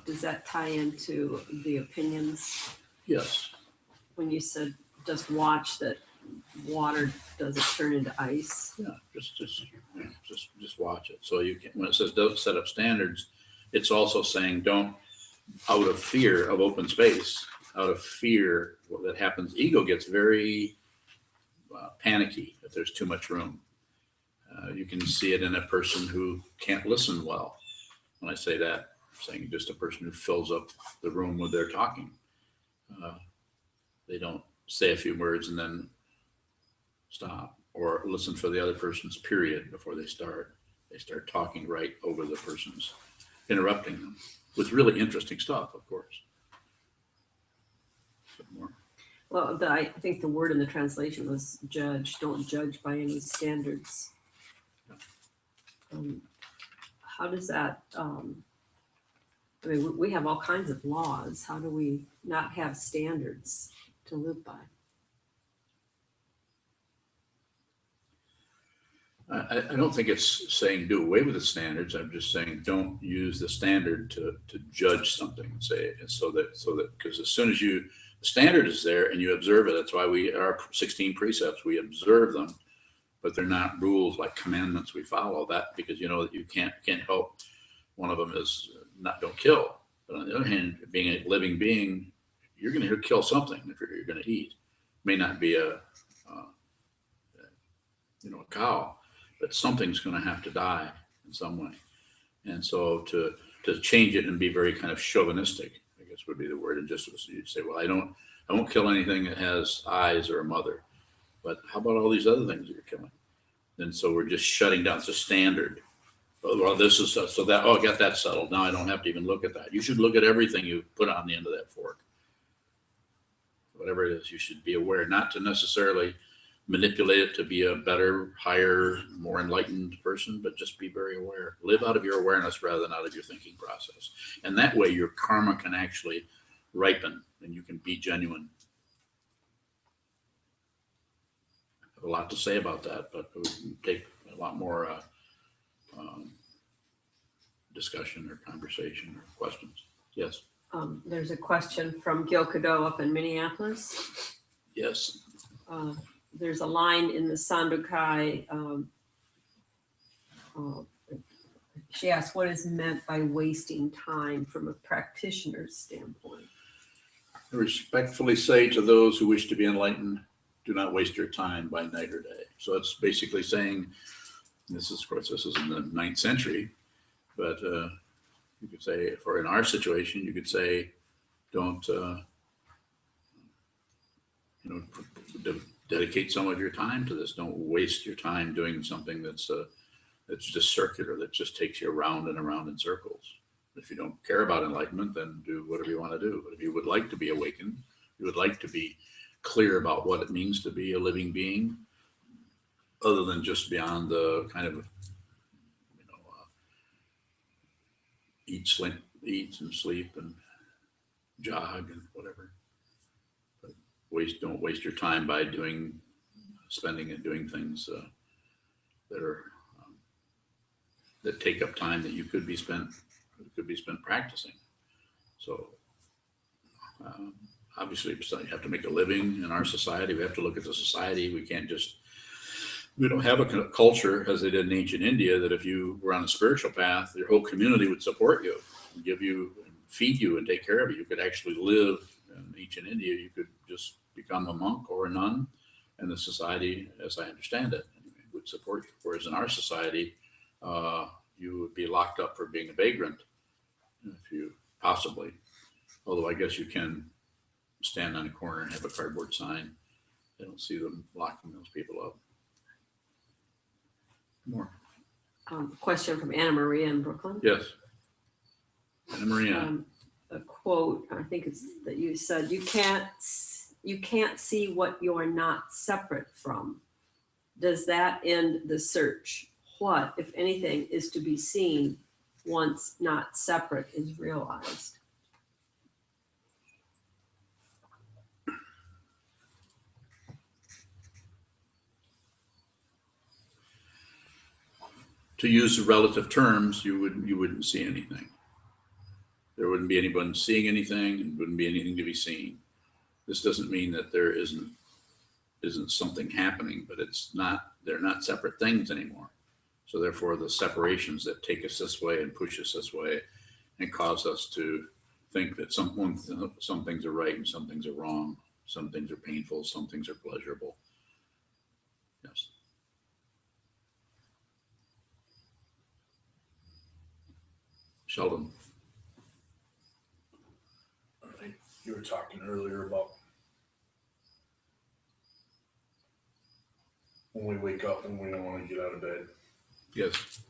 does that tie into the opinions? Yes. When you said just watch that water doesn't turn into ice. Yeah, just watch it. So you can, when it says don't set up standards, it's also saying don't, out of fear of open space, out of fear that happens. Ego gets very panicky if there's too much room. You can see it in a person who can't listen well. When I say that, I'm saying just a person who fills up the room when they're talking. They don't say a few words and then stop, or listen for the other person's period before they start. They start talking right over the person's, interrupting them with really interesting stuff, of course. Well, I think the word in the translation was judge. Don't judge by any standards. How does that, I mean, we have all kinds of laws. How do we not have standards to live by? I don't think it's saying do away with the standards. I'm just saying don't use the standard to judge something. Say so that because as soon as the standard is there and you observe it, that's why our 16 precepts, we observe them, but they're not rules like commandments we follow. That because you know that you can't help. One of them is don't kill. But on the other hand, being a living being, you're going to kill something if you're going to eat. May not be a cow, but something's going to have to die in some way. And so to change it and be very kind of chauvinistic, I guess would be the word, and just you say, well, I won't kill anything that has eyes or a mother, but how about all these other things that you're killing? And so we're just shutting down. It's a standard. Well, this is so that, I got that settled. Now I don't have to even look at that. You should look at everything you put on the end of that fork. Whatever it is, you should be aware, not to necessarily manipulate it to be a better, higher, more enlightened person, but just be very aware. Live out of your awareness rather than out of your thinking process. And that way your karma can actually ripen and you can be genuine. I have a lot to say about that, but it would take a lot more discussion or conversation or questions. Yes. There's a question from Gil Cadeau up in Minneapolis. Yes. There's a line in the Sandokai. She asked, what is meant by wasting time from a practitioner's standpoint? I respectfully say to those who wish to be enlightened, do not waste your time by night or day. So it's basically saying, this is, of course, this is in the 9th century, but you could say, for in our situation, you could say, don't, dedicate some of your time to this. Don't waste your time doing something that's just circular, that just takes you around and around in circles. If you don't care about enlightenment, then do whatever you want to do. But if you would like to be awakened, you would like to be clear about what it means to be a living being, other than just beyond the kind of, eat and sleep and jog and whatever. But don't waste your time by spending and doing things that take up time that could be spent practicing. So obviously you have to make a living in our society. We have to look at the society. We don't have a culture as they did in ancient India that if you were on a spiritual path, your whole community would support you, and give you, and feed you and take care of you. You could actually live in ancient India. You could just become a monk or a nun, and the society, as I understand it, would support you. Whereas in our society, you would be locked up for being a vagrant, if you possibly, although I guess you can stand on a corner and have a cardboard sign. I don't see them locking those people up. More. Question from Anna Maria in Brooklyn. Yes. Anna Maria. A quote, I think it's that you said, you can't see what you're not separate from. Does that end the search? What, if anything, is to be seen once not separate is realized? To use the relative terms, you wouldn't see anything. There wouldn't be anyone seeing anything, and wouldn't be anything to be seen. This doesn't mean that there isn't something happening, but they're not separate things anymore. So therefore, the separations that take us this way and push us this way and cause us to think that some things are right and some things are wrong, some things are painful, some things are pleasurable. Yes. Sheldon. You were talking earlier about when we wake up and we don't want to get out of bed. Yes.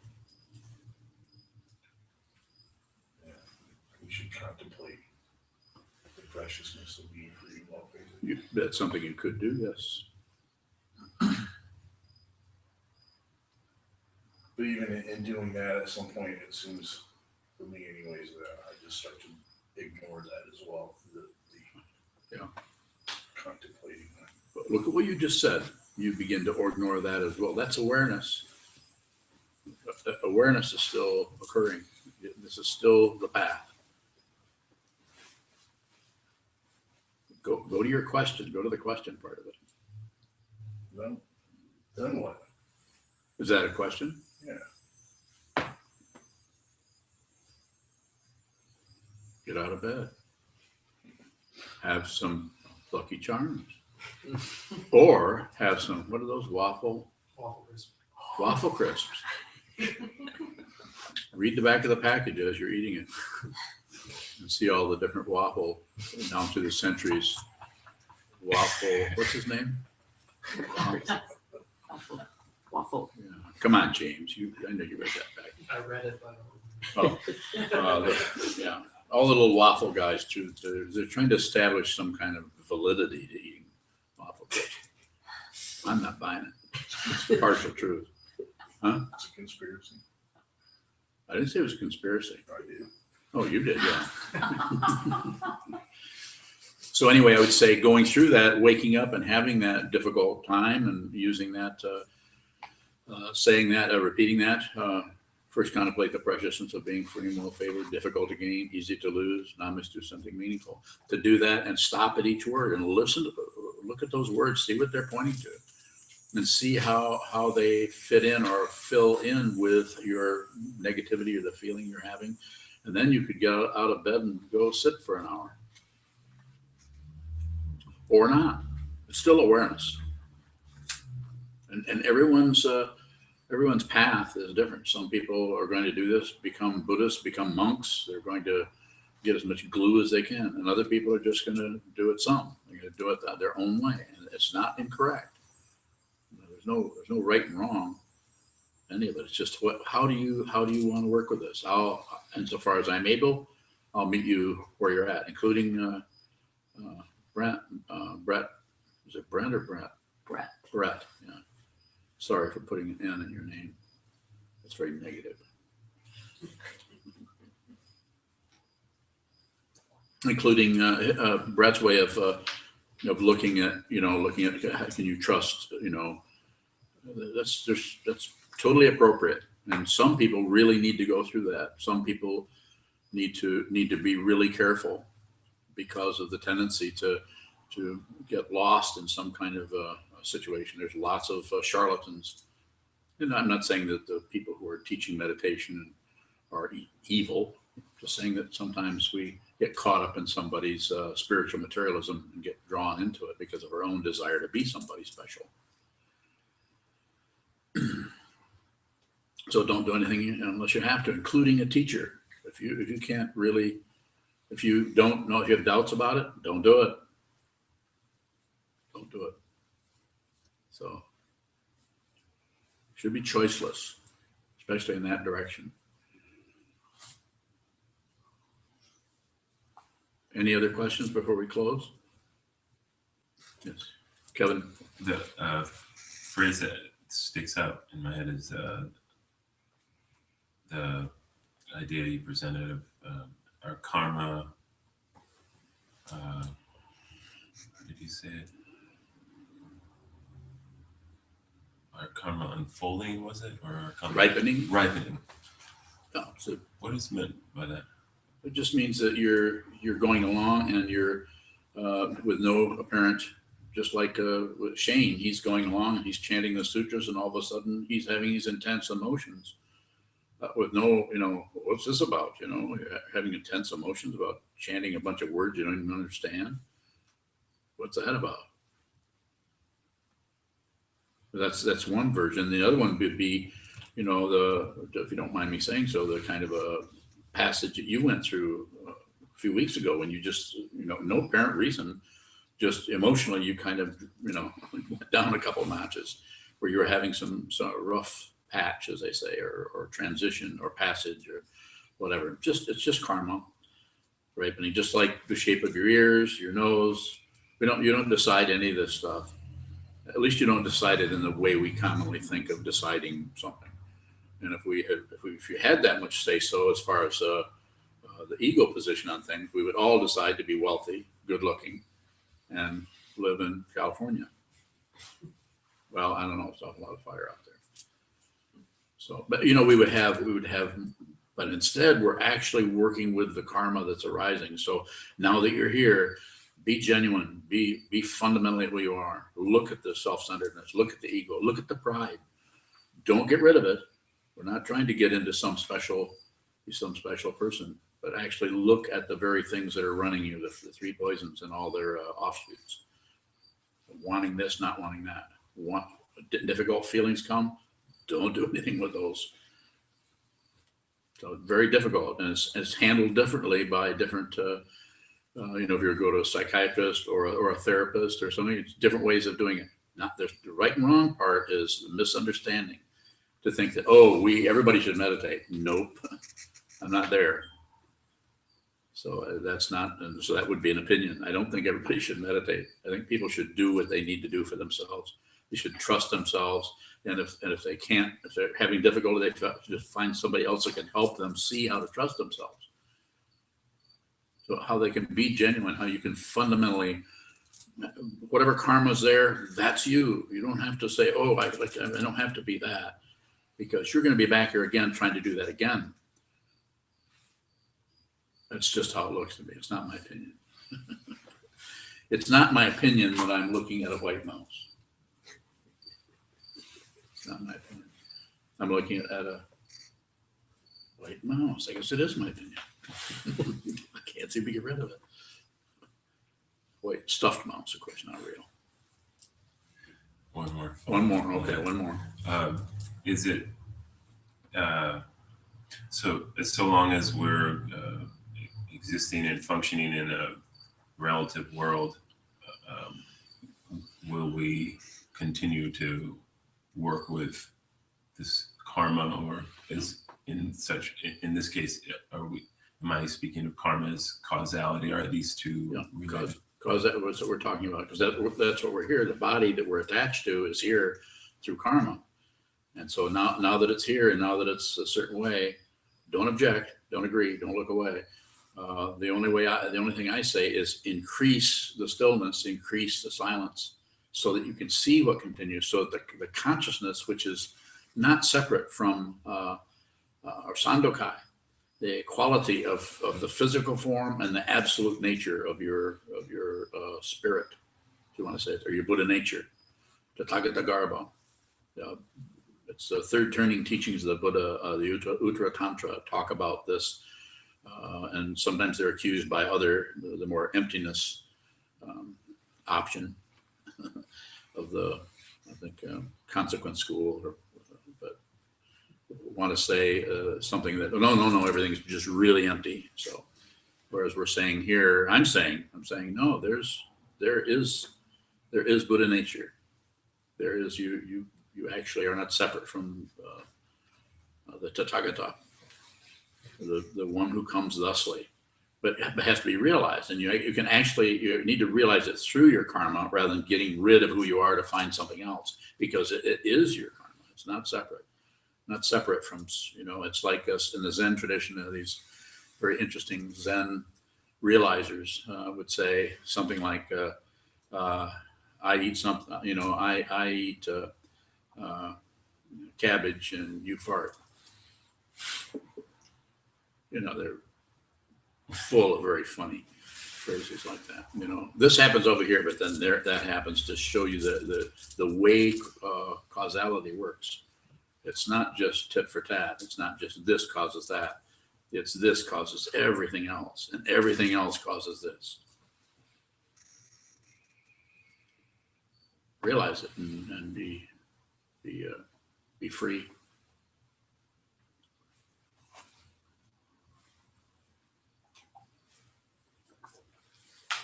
Yeah. We should contemplate the preciousness of being free while facing. That's something you could do, yes. But even in doing that, at some point, it seems, for me anyways, that I just start to ignore that as well. The contemplating that. But look at what you just said. You begin to ignore that as well. That's awareness. Awareness is still occurring. This is still the path. Go to your question. Go to the question part of it. Then what? Is that a question? Yeah. Get out of bed. Have some Lucky Charms. Or have some, what are those, waffle crisps. Read the back of the package as you're eating it and see all the different waffle down through the centuries. Waffle, what's his name? Waffle. Yeah. Come on, James. I know you read that package. I read it, but yeah. All the little waffle guys too. They're trying to establish some kind of validity to eating waffle crisps. I'm not buying it. It's partial truth. Huh? It's a conspiracy. I didn't say it was a conspiracy. I did. Oh, you did, yeah. So anyway, I would say going through that, waking up and having that difficult time and using that, saying that, repeating that, first contemplate the preciousness of being free and well favored, difficult to gain, easy to lose, now must do something meaningful. To do that and stop at each word and listen, look at those words, see what they're pointing to, and see how they fit in or fill in with your negativity or the feeling you're having. And then you could get out of bed and go sit for an hour. Or not. It's still awareness. And everyone's path is different. Some people are going to do this, become Buddhists, become monks. They're going to get as much glue as they can. And other people are just going to do it some. They're going to do it their own way. And it's not incorrect. There's no right and wrong. Any of it. It's just how do you want to work with this? Insofar as I'm able, I'll meet you where you're at, including Brett. Is it Brent or Brett? Brett. Yeah. Sorry for putting an N in your name. That's very negative. Including Brett's way of looking at how can you trust, that's totally appropriate. And some people really need to go through that. Some people need to be really careful because of the tendency to get lost in some kind of situation. There's lots of charlatans. And I'm not saying that the people who are teaching meditation are evil, just saying that sometimes we get caught up in somebody's spiritual materialism and get drawn into it because of our own desire to be somebody special. So don't do anything unless you have to, including a teacher. If you can't really, if you don't know, if you have doubts about it, don't do it. Don't do it. So should be choiceless, especially in that direction. Any other questions before we close? Yes, Kevin. The phrase that sticks out in my head is the idea you presented of our karma. How did you say it? Our karma unfolding, was it? Or our karma Ripening? Ripening. No, so What is meant by that? it just means that you're going along and you're with no apparent, just like with Shane, he's going along and he's chanting the sutras and all of a sudden he's having these intense emotions with no, what's this about? Having intense emotions about chanting a bunch of words you don't even understand. What's that about? That's one version. The other one would be, if you don't mind me saying so, the kind of a passage that you went through a few weeks ago when you just, no apparent reason, just emotionally, you kind of, went down a couple notches where you were having some rough patch, as they say, or transition or passage or whatever. It's just karma, ripening, just like the shape of your ears, your nose. You don't decide any of this stuff. At least you don't decide it in the way we commonly think of deciding something. And if you had that much say so as far as the ego position on things, we would all decide to be wealthy, good looking, and live in California. Well, I don't know, it's a lot of fire out there. So, but we would have, but instead we're actually working with the karma that's arising. So now that you're here, be genuine, be fundamentally who you are. Look at the self-centeredness, look at the ego, look at the pride. Don't get rid of it. We're not trying to get into some special person, but actually look at the very things that are running you, the three poisons and all their offshoots. Wanting this, not wanting that. Difficult feelings come, don't do anything with those. So very difficult, and it's handled differently by different, if you go to a psychiatrist or a therapist or something, it's different ways of doing it. Not the right and wrong part is the misunderstanding. To think that, everybody should meditate. Nope, I'm not there. So that's not, and so that would be an opinion. I don't think everybody should meditate. I think people should do what they need to do for themselves. They should trust themselves. And if they can't, if they're having difficulty, they just find somebody else that can help them see how to trust themselves. how they can be genuine, how you can fundamentally, whatever karma's there, that's you. You don't have to say, oh, I don't have to be that, because you're going to be back here again trying to do that again. That's just how it looks to me. It's not my opinion. It's not my opinion that I'm looking at a white mouse. It's not my opinion. I'm looking at a white mouse. I guess it is my opinion. I can't seem to get rid of it. Wait, stuffed mouse, of course, not real. One more. One more. Okay, one more. Is it so long as we're existing and functioning in a relative world, will we continue to work with this karma, or is in this case, am I speaking of karma as causality? Are these two related? Because that's what we're talking about. Because that's what we're here. The body that we're attached to is here through karma. And so now that it's here, and now that it's a certain way, don't object, don't agree, don't look away. The only thing I say is increase the stillness, increase the silence, so that you can see what continues. So the consciousness, which is not separate from our Sandokai, the quality of the physical form and the absolute nature of your spirit, if you want to say it, or your Buddha nature, Tathagata Garba. It's the third turning teachings of the Buddha, the Uttara Tantra, talk about this. And sometimes they're accused by the more emptiness option of the, I think, consequence school, but want to say something that, no, everything's just really empty. So, whereas we're saying here, I'm saying, no, there is Buddha nature. There is you actually are not separate from the Tathagata, the one who comes thusly, but it has to be realized. And you need to realize it through your karma rather than getting rid of who you are to find something else, because it is your karma. It's not separate from, it's like us in the Zen tradition. These very interesting Zen realizers would say something like, I eat something, I eat cabbage and you fart. They're full of very funny phrases like that. This happens over here, but then that happens to show you the way causality works. It's not just tit for tat. It's not just this causes that. It's this causes everything else, and everything else causes this. Realize it and be free.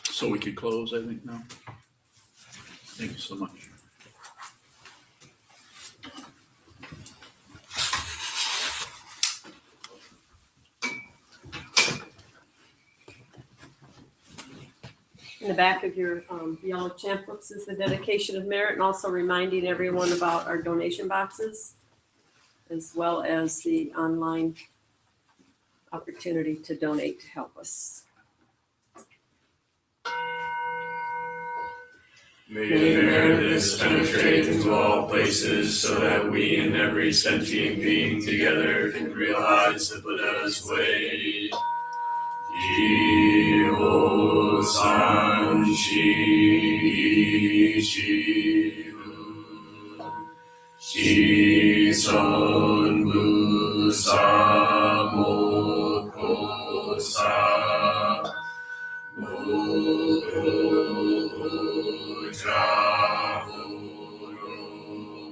So we could close, I think, now. Thank you so much. In the back of your yellow champ books is the dedication of merit, and also reminding everyone about our donation boxes, as well as the online opportunity to donate to help us. May the merit of this penetrate into all places, so that we and every sentient being together can realize the Buddha's way. Jiro san shi shi son bu sa mo ko sa mo ko ja ho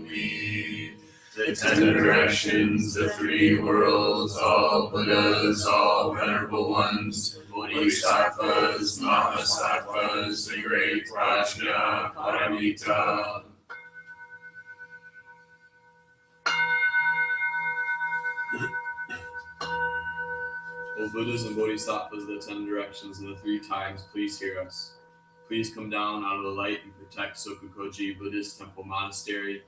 mi. The 10 directions, the 3 worlds, all Buddhas, all venerable ones, Bodhisattvas, Mahasattvas, the great Prajna, Paramita. O Buddhas and Bodhisattvas, the 10 directions, and the 3 times, please hear us. Please come down out of the light and protect SokukoJi Buddhist Temple Monastery,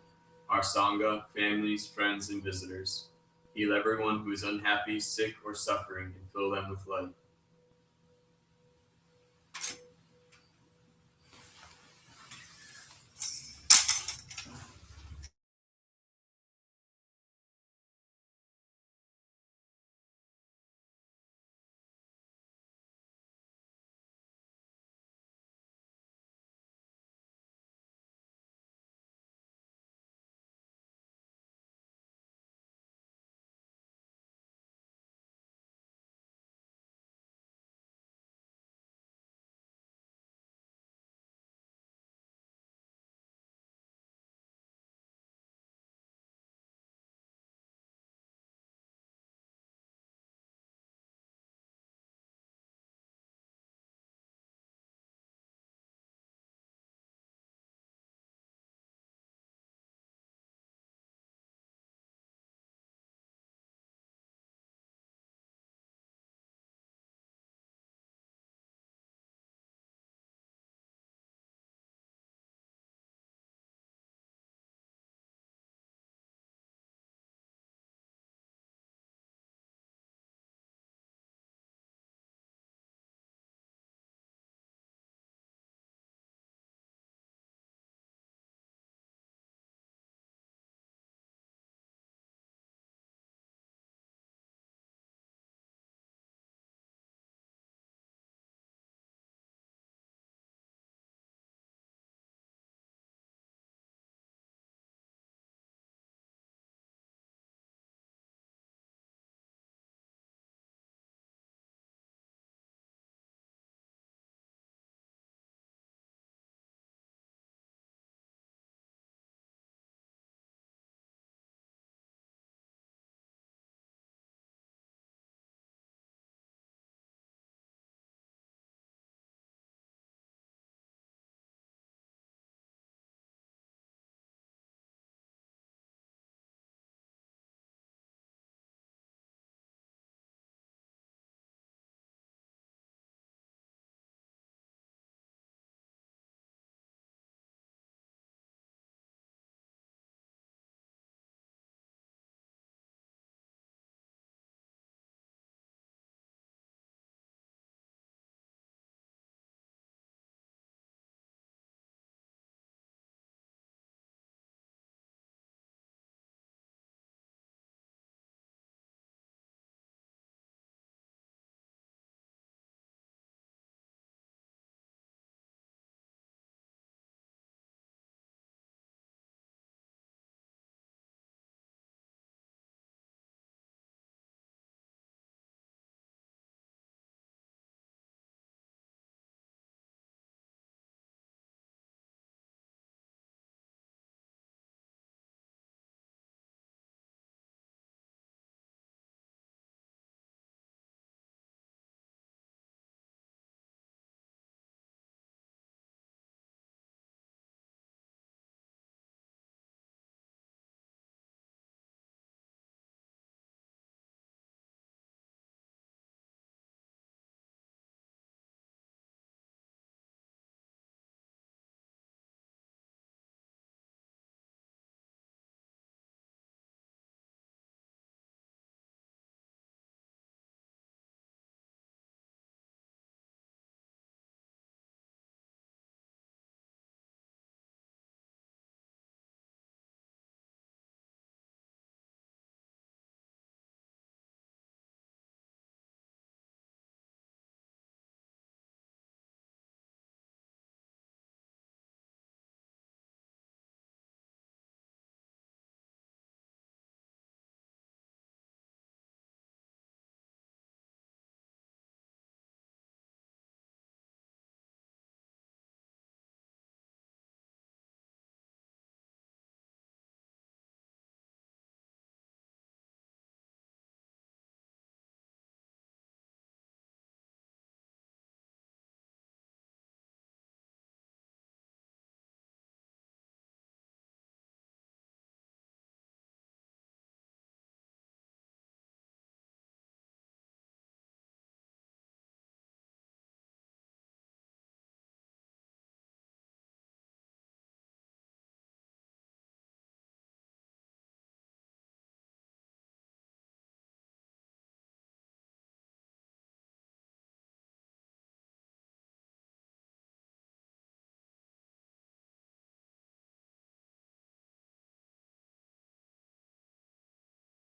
our Sangha, families, friends, and visitors. Heal everyone who is unhappy, sick, or suffering, and fill them with light.